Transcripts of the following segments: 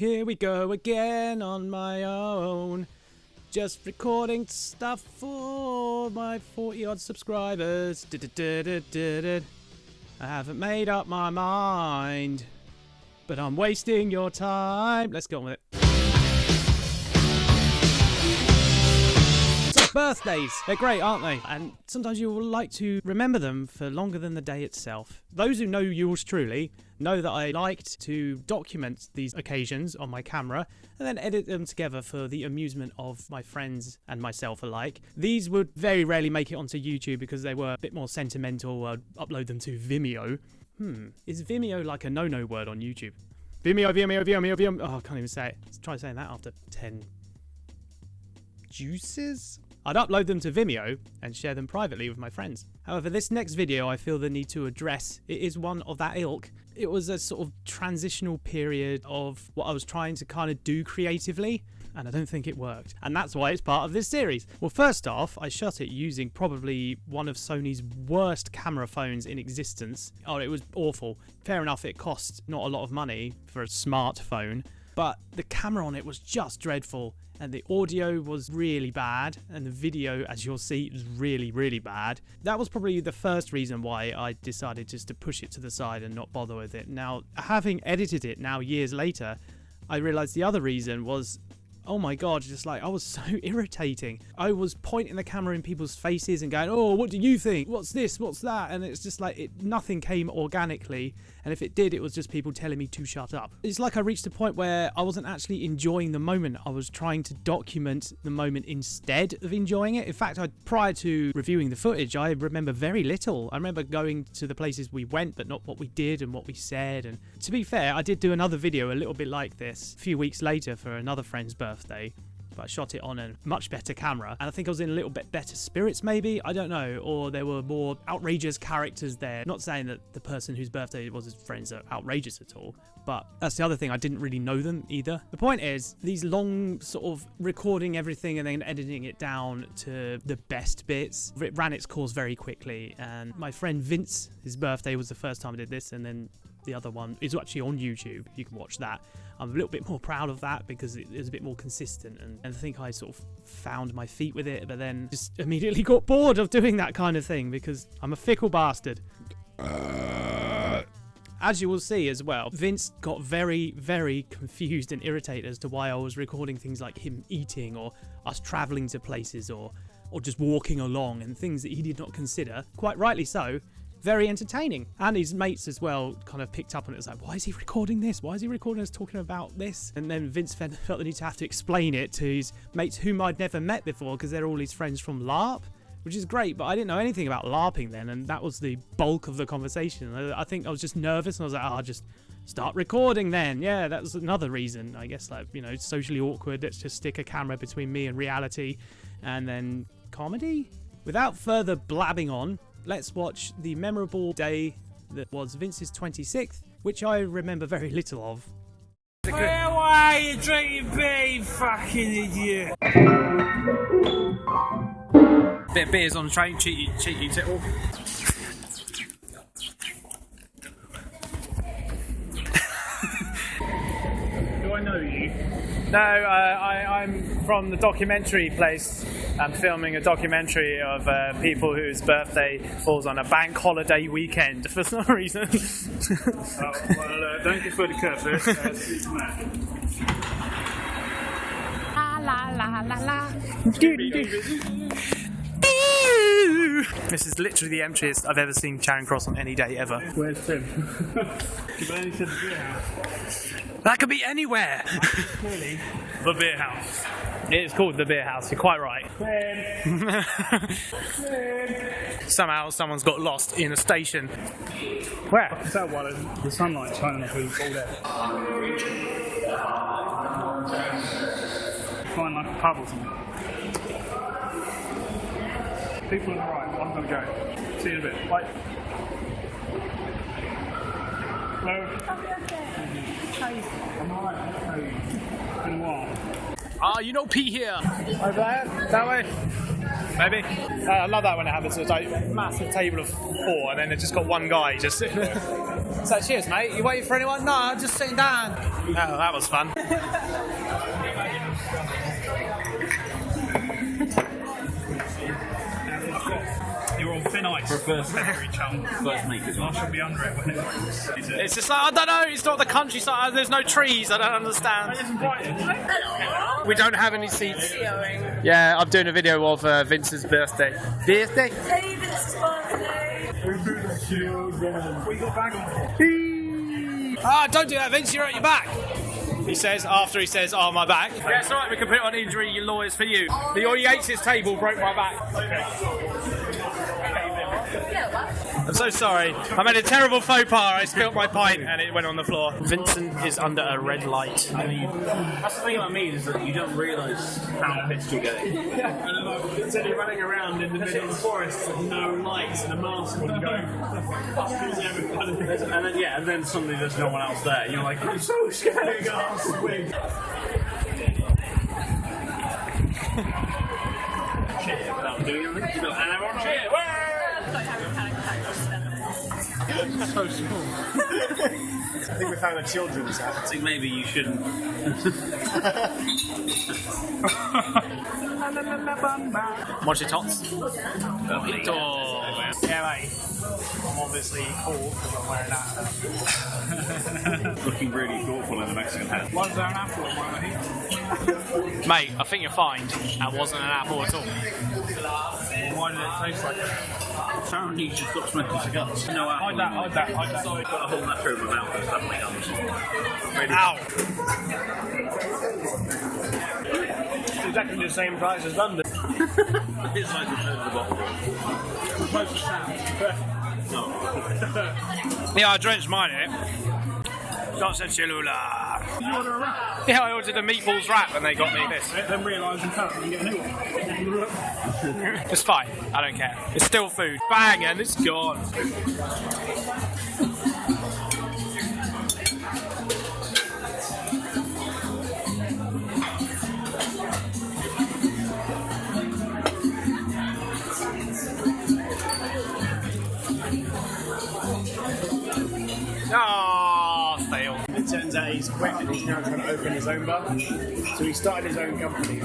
Here we go again on my own. Just recording stuff for my 40-odd subscribers. I haven't made up my mind, but I'm wasting your time. Let's go on with it. Birthdays, they're great, aren't they? And sometimes you will like to remember them for longer than the day itself. Those who know yours truly know that I liked to document these occasions on my camera and then edit them together for the amusement of my friends and myself alike. These would very rarely make it onto YouTube because they were a bit more sentimental. I'd upload them to Vimeo. Is Vimeo like a no-no word on YouTube? Vimeo. Oh, I can't even say it. Let's try saying that after 10 juices. I'd upload them to Vimeo and share them privately with my friends. However, this next video I feel the need to address, it is one of that ilk. It was a sort of transitional period of what I was trying to kind of do creatively, and I don't think it worked. And that's why it's part of this series. Well, first off, I shot it using probably one of Sony's worst camera phones in existence. Oh, it was awful. Fair enough, it cost not a lot of money for a smartphone, but the camera on it was just dreadful. And the audio was really bad, and the video, as you'll see, was really, really bad. That was probably the first reason why I decided just to push it to the side and not bother with it. Now, having edited it now years later, I realized the other reason was, oh my god, just like, I was so irritating. I was pointing the camera in people's faces and going, oh, what do you think? What's this? What's that? And it's just like, nothing came organically. And if it did, it was just people telling me to shut up. It's like I reached a point where I wasn't actually enjoying the moment. I was trying to document the moment instead of enjoying it. In fact, prior to reviewing the footage, I remember very little. I remember going to the places we went, but not what we did and what we said. And to be fair, I did do another video a little bit like this a few weeks later for another friend's birthday. But I shot it on a much better camera, and I think I was in a little bit better spirits maybe, I don't know, or there were more outrageous characters there. Not saying that the person whose birthday it was his friends are outrageous at all, but that's the other thing, I didn't really know them either. The point is, these long sort of recording everything and then editing it down to the best bits, it ran its course very quickly. And my friend Vince, his birthday was the first time I did this, and then the other one is actually on YouTube. You can watch that. I'm a little bit more proud of that because it was a bit more consistent, and I think I sort of found my feet with it, but then just immediately got bored of doing that kind of thing because I'm a fickle bastard. As you will see as well, Vince got very, very confused and irritated as to why I was recording things like him eating or us traveling to places or just walking along and things that he did not consider, quite rightly so, very entertaining. And his mates as well kind of picked up on it. It was like, why is he recording this? Why is he recording us talking about this? And then Vince felt the need to have to explain it to his mates whom I'd never met before because they're all his friends from LARP, which is great, but I didn't know anything about LARPing then, and that was the bulk of the conversation. I think I was just nervous, and I was like, I'll just start recording then. Yeah, that was another reason, I guess, like, you know, socially awkward. Let's just stick a camera between me and reality, and then comedy. Without further blabbing on, let's watch the memorable day that was Vince's 26th, which I remember very little of. Where are you drinking beer, you fucking idiot? Bit of beers on the train, cheat you tittle. Do I know you? No, I'm from the documentary place. I'm filming a documentary of people whose birthday falls on a bank holiday weekend for some reason. Dank je voor de cover. La la la la. This is literally the emptiest I've ever seen Charing Cross on any day ever. Where's Tim? You've only said the beer house. That could be anywhere. Really? The beer house. It's called the beer house. You're quite right. Somehow someone's got lost in a station. Where? Is that one? The sunlight shining off his bald head. Find like a pub or something. People on the right. I'm gonna go. See you in a bit. Bye. Hello. I'm alright. How are you? Been a while. Ah, you know Pete here. Over there, that way. Maybe. I love that when it happens. It's like a massive table of 4, and then it's just got one guy just sitting there. So cheers, mate. You waiting for anyone? No, I'm just sitting down. Oh, that was fun. You're on thin ice. First make as well. I should be under it when it moves. It's just like, I don't know, it's not the countryside, there's no trees, I don't understand. We don't have any seats. Yeah, I'm doing a video of Vince's birthday. Birthday? Hey, Vince's birthday! We got bag on. Ah, don't do that, Vince, you're at your back. He says, after he says, oh, my back. Yeah, it's alright, we can put it on injury lawyers for you. The Oi Yates' table broke my back. I'm so sorry. I made a terrible faux pas. I spilt my pint and it went on the floor. Vincent is under a red light. That's the thing about me is that you don't realise how pissed you're getting. Instead of running around in the middle of the forest with no lights and a mask on going, And then suddenly there's no one else there. You're like, I'm so scared. Cheer without doing anything. And everyone cheer. So small. I think we found a children's app. I think maybe you shouldn't. Watch your tots. yeah, mate. I'm obviously cool because I'm wearing that. Looking really thoughtful in the Mexican hat. One's there an apple and one here. Mate, I think you're fine. That wasn't an apple at all. Why did it taste like it? Apparently you should stop smoking cigars. No alcohol. Hide that. I've got a whole knacker in my mouth and suddenly Ow! It's exactly the same price as London. It's like the third of the bottle. Yeah, I drenched mine in it. Salsa Cholula. Did you order a wrap? Yeah, I ordered a meatballs wrap and they got me this. Then realise you can't get a new one. It's fine, I don't care. It's still food. Bang, and it's gone. Ah, fail. It turns out he's quit and he's now trying to open his own bar. So he started his own company.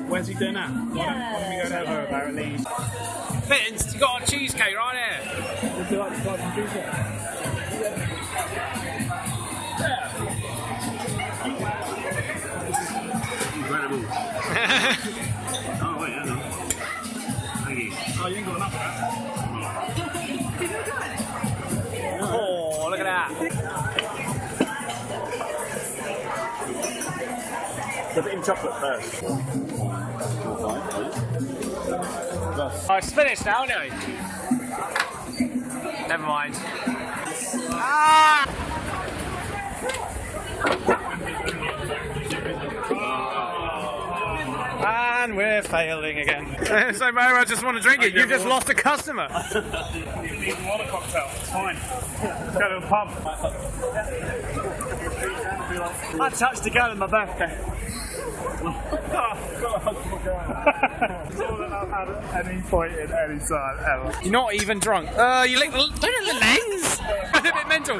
Where's he doing that? Why don't we go down there? Apparently. Vince, you got a cheesecake right here. Would you like to try some cheesecake? Incredible. Oh, wait, I know. Thank you. Oh, you ain't got enough of that. Oh, look at that. Put it in chocolate first. Oh, it's finished now, anyway. Never mind. Ah! And we're failing again. So, Mo, I just want to drink it. You've just lost a customer. You need a water cocktail. It's fine. Let's go to the pub. I touched a girl on my birthday. It's all that I've had at any point in any time ever. You're not even drunk. You lick the... Don't lick the legs! That's a bit mental.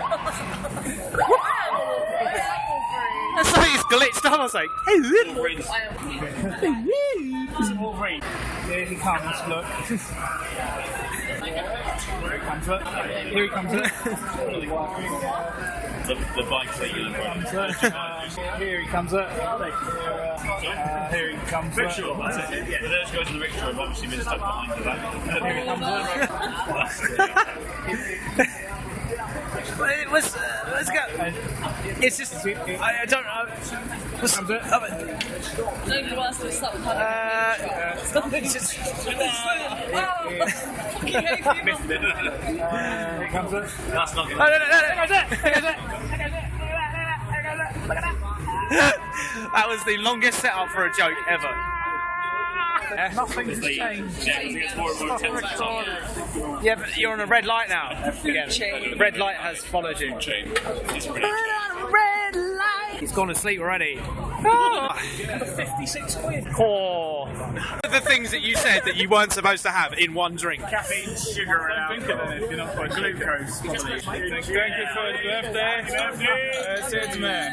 That's like it's glitched up. I was like... It's Wolverine. Here he comes, look. Here he comes, look. Here he comes, look. The bike that you're Here he comes, look. Here he comes, look. Rickshaw, that's it. Yeah, let's go to the rickshaw. I've obviously been stuck behind the back. Here he comes, Let's go. It's just... I don't know. What's No, you asked to stop with it's just... Here he comes, look. That's not good. No. That was the longest setup for a joke ever. Nothing's changed. Yeah, it gets more and more intense. Yeah, but you're on a red light now. Again. The red light has followed you. It's pretty He's gone to sleep already. Oh. 56 quid. Oh. The things that you said that you weren't supposed to have in one drink. Caffeine, sugar, and alcohol. You're not quite Glucose, probably. Thank you for his birthday. That's it, man.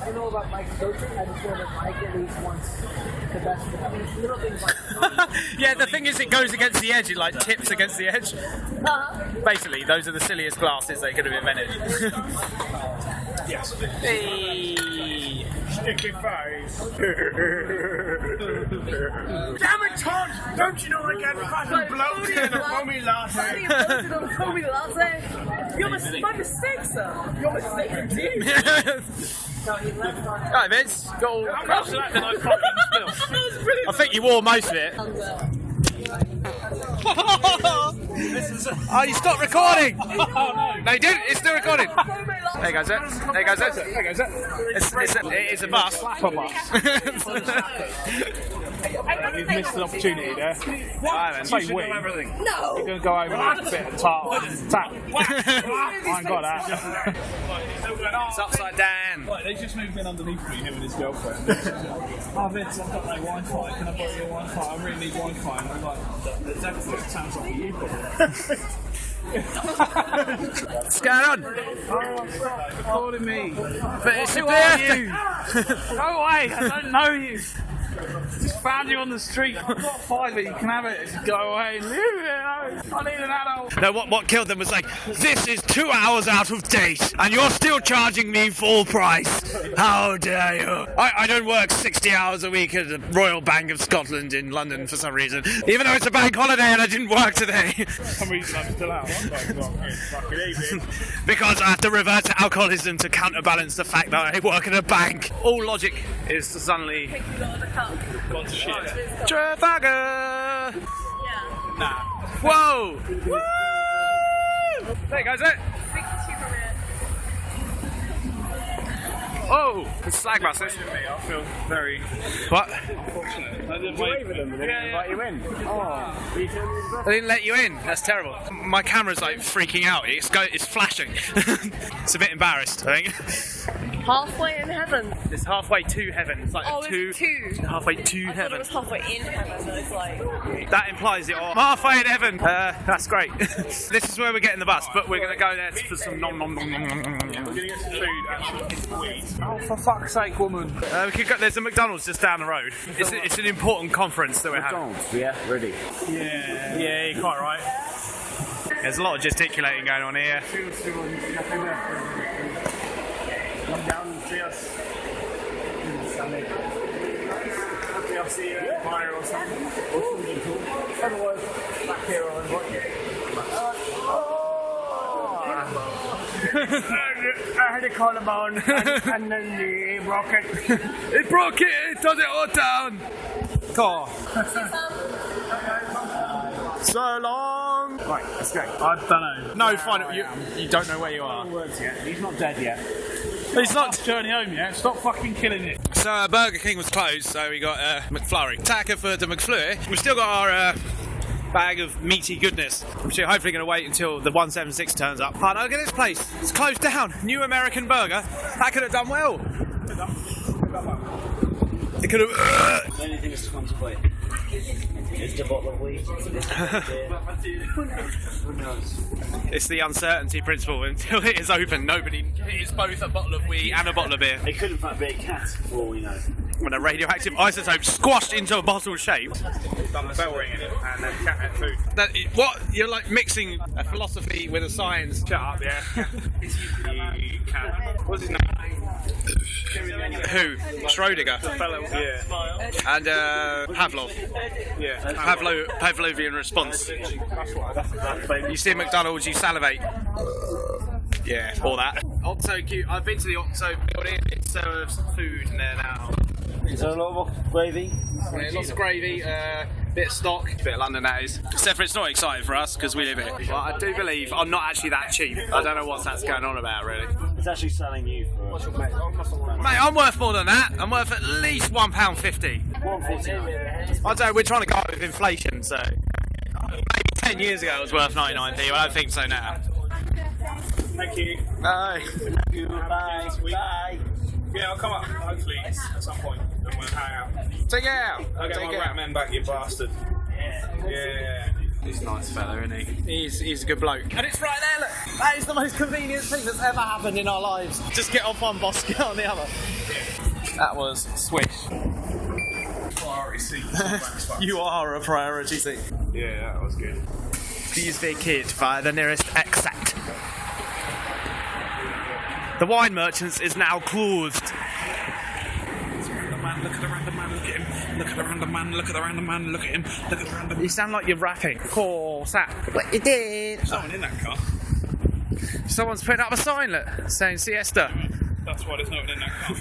I know about Mike's coaching. I just know that Mike at least wants the best for him. Little things like Yeah, the thing is, it goes against the edge. It like tips against the edge. Basically, those are the silliest glasses they could have invented. Yes. Hey. Sticky face. Damn it, Todd! Don't you know I get fucking bloated in a foamy latte? You're my mistake, sir. Your mistake indeed. Right, Vince. Got all across that that I fucking spilled. I think you wore most of it. Oh, you stopped recording! No, you didn't. It's still recording. There goes it. There goes it. There goes it. It's a bus. You've missed an opportunity there. Right, Say then. we. You're going to go over and a bit of tart and tap. I ain't got that. It's upside down. Right, they just moved in underneath me, him and his girlfriend. Oh, Vince, I've got no Wi-Fi. Can I borrow your Wi-Fi? I really need Wi-Fi. And I'm like, that sounds like a you problem. What's going on? Calling me. But it's your birthday. Go away, I don't know you. Just found you on the street. I've got $5, you can have it. Just go away. Leave it. I need an adult. No, what killed them was like, this is 2 hours out of date, and you're still charging me full price. How dare you? I don't work 60 hours a week at the Royal Bank of Scotland in London for some reason, even though it's a bank holiday and I didn't work today. For some reason I'm still out. Fucking evening. Because I have to revert to alcoholism to counterbalance the fact that I work at a bank. All logic is to suddenly... Trafalgar! Yeah. Whoa! Woo! There goes it. Oh, it's slag buses. I feel very What? fortunate. I didn't wave at them and they didn't invite you in. They didn't let you in. That's terrible. My camera's like freaking out. It's flashing. It's a bit embarrassed, I think. Halfway in heaven. It's halfway to heaven. It's like Oh, is it two? halfway to I thought heaven. it was halfway in heaven. So it's like. That implies it all. Halfway in heaven. That's great. This is where we're getting the bus, but we're going to go there for some nom nom nom nom nom nom. We're going to get some food and weed. Oh, for fuck's sake, woman. We could go, there's a McDonald's just down the road. It's an important conference that we're having. Yeah, ready. Yeah, you're quite right. There's a lot of gesticulating going on here. Come down and see us. Hopefully I'll see you at the fire or something. Or something cool. Otherwise, back here I'll invite you. I had a collarbone and then he broke it. It broke it! It does it all down! Car. So long! Right, let's go. I don't know. No, fine. You don't know where you are. Words yet. He's not dead yet. It's not. Journey home yet. Stop fucking killing it. So Burger King was closed, so we got McFlurry. Tacker for the McFlurry. We've still got our bag of meaty goodness, which we're hopefully going to wait until the 176 turns up. Oh, no, look at this place. It's closed down. New American Burger. That could have done well. It could have... The only thing is to contemplate is the bottle of weed. Who knows? It's the uncertainty principle. Until it is open, nobody... It's both a bottle of weed and a bottle of beer. They could in fact be a cat, for all we know. When a radioactive isotope squashed into a bottle shape. Done the bell ring in it and then cat ate food. What? You're like mixing a philosophy with a science. Shut up, yeah. You can. What's his name? Who? Schrodinger. Fellow, yeah. And Pavlov. Yeah. Pavlovian response. That's what. You see McDonald's, you salivate. Yeah, all that. Octo Q. I've been to the Octo building. It serves food in there now. Is there a lot of gravy? Yeah, lots of gravy, bit of stock, bit of London that is. Except for it's not exciting for us because we live here. But I do believe I'm not actually that cheap. I don't know what that's going on about really. It's actually selling you for Mate, I'm worth more than that. I'm worth at least £1.50. $1.50. I don't know, we're trying to go up with inflation, so maybe 10 years ago it was worth 99p, but I don't think so now. Thank you. Bye. Bye. Bye. Yeah, I'll come up hopefully at some point and we'll hang out. Take it out. I'll get my rat man back, you bastard. Yeah. He's a nice fella, isn't he? He's a good bloke. And it's right there, look. That is the most convenient thing that's ever happened in our lives. Just get off one boss, get on the other. That was swish. Priority seat. You are a priority seat. Yeah, that was good. Please vacate via the nearest exit. The wine merchants is now closed. Look at the random man, look at him. Look at the random man, look at the random man, look at him. Look at the random man. You sound like you're rapping. Course that. What you did. Someone in that car. Someone's putting up a sign, look, saying siesta. That's why there's no one in that car.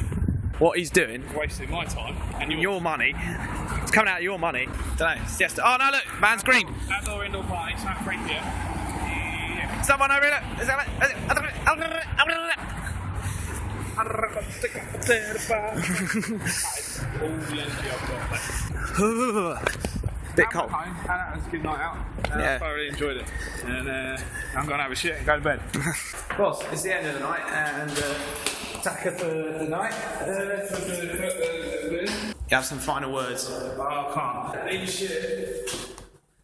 What he's doing, Wasting my time and your money. It's coming out of your money. Don't know. Siesta. Oh no, look, man's green. Outdoor indoor party, it's not free here. Yeah. Someone over here. Is that Bit cold. Home, and that was a good night out. Yeah. I thoroughly enjoyed it. And I'm going to have a shit and go to bed. Boss, it's the end of the night and Taka for the night. You have some final words. Oh, I can't. I need shit.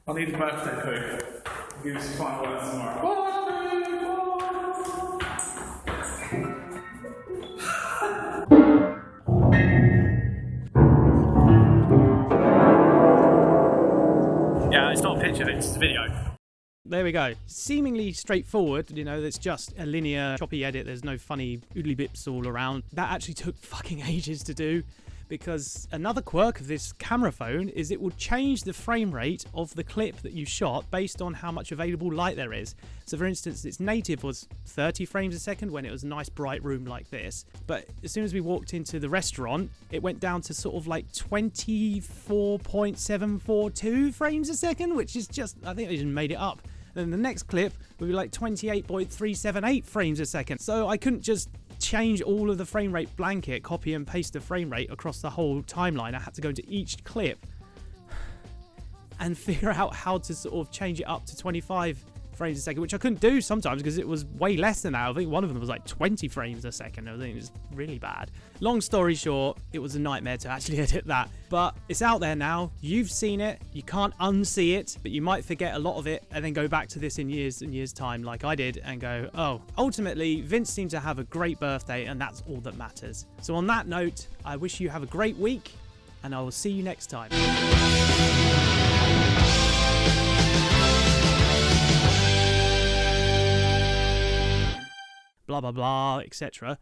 I need a birthday poo. I'll give you some final words tomorrow. Yeah, it's not a picture, it's a video. There we go. Seemingly straightforward, it's just a linear choppy edit. There's no funny oodly bips all around. That actually took fucking ages to do, because another quirk of this camera phone is it will change the frame rate of the clip that you shot based on how much available light there is. So for instance, its native was 30 frames a second when it was a nice bright room like this. But as soon as we walked into the restaurant, it went down to sort of like 24.742 frames a second, which is just, I think they just made it up. Then the next clip would be like 28.378 frames a second. So I couldn't just change all of the frame rate blanket, copy and paste the frame rate across the whole timeline. I had to go into each clip and figure out how to sort of change it up to 25 frames a second, which I couldn't do sometimes because it was way less than that. I think one of them was like 20 frames a second. I think it was really bad. Long story short, it was a nightmare to actually edit that, but it's out there now. You've seen it. You can't unsee it, but you might forget a lot of it and then go back to this in years and years time like I did and go, oh, ultimately Vince seemed to have a great birthday and that's all that matters. So on that note, I wish you have a great week and I will see you next time. Blah blah blah, etc.